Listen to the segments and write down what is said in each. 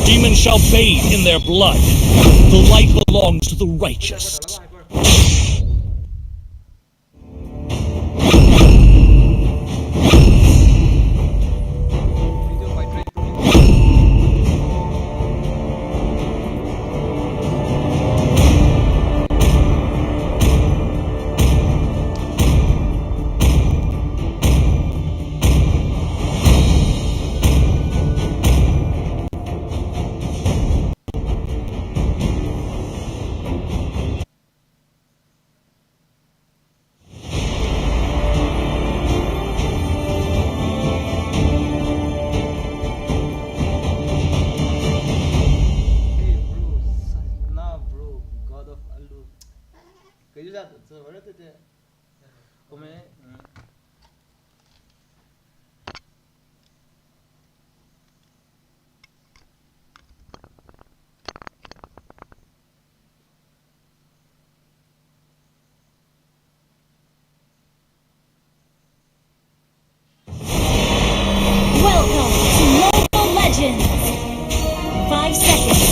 Demons shall bathe in their blood. The light belongs to the righteous.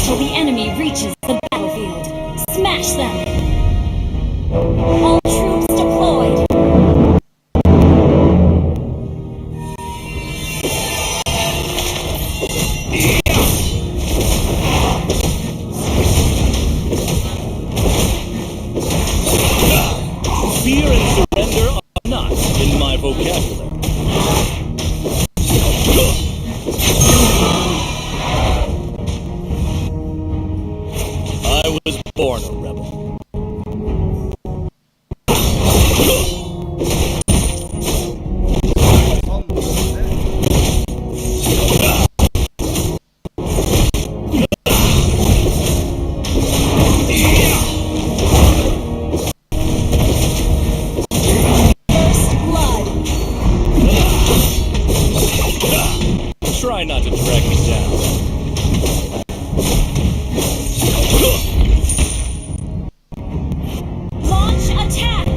Till the enemy reaches the battlefield. Smash them! All troops deployed! Fear and surrender are not in my vocabulary. I was born a rebel. Try not to drag me down. Launch attack!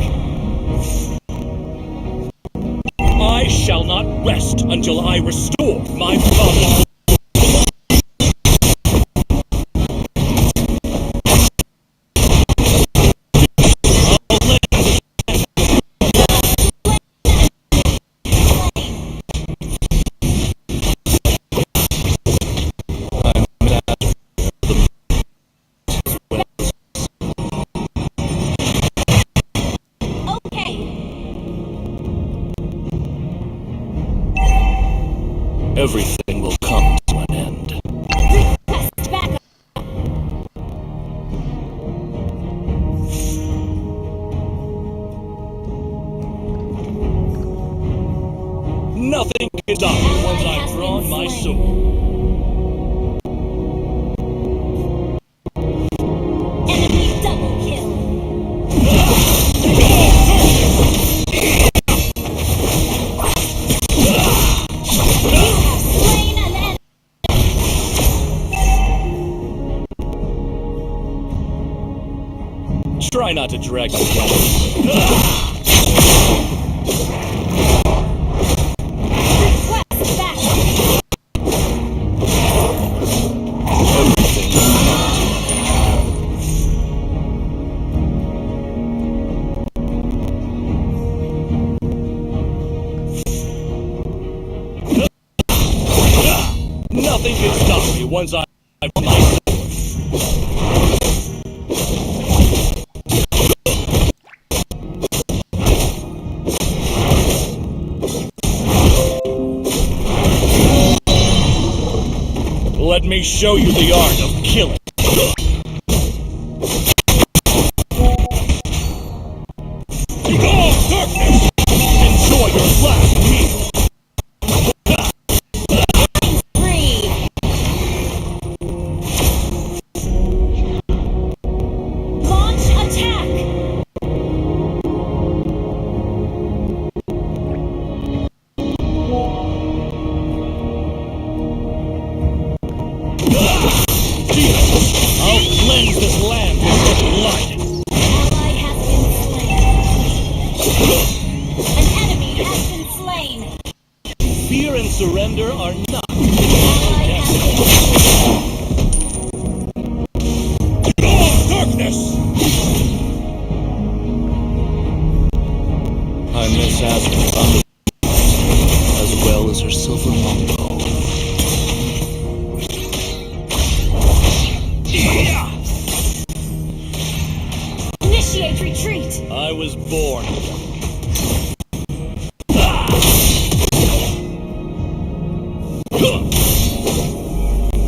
I shall not rest until I restore my father's. Everything will come to an end. Request backup! Nothing can stop me once I've drawn my sword. Enemy double kill! Try not to drag me down. Request backup! Everything will come to an end. Nothing can stop me once I've my sword. Let me show you the art of killing. Oh, darkness! Enjoy your last meal. Free! Launch attack! I'll cleanse this land with blood. Ally has been slain. An enemy has been slain. Fear and surrender are not. Ally has been slain. I miss Asgard Thunder as well as her silver longbow. Initiate retreat. I was born. Ah!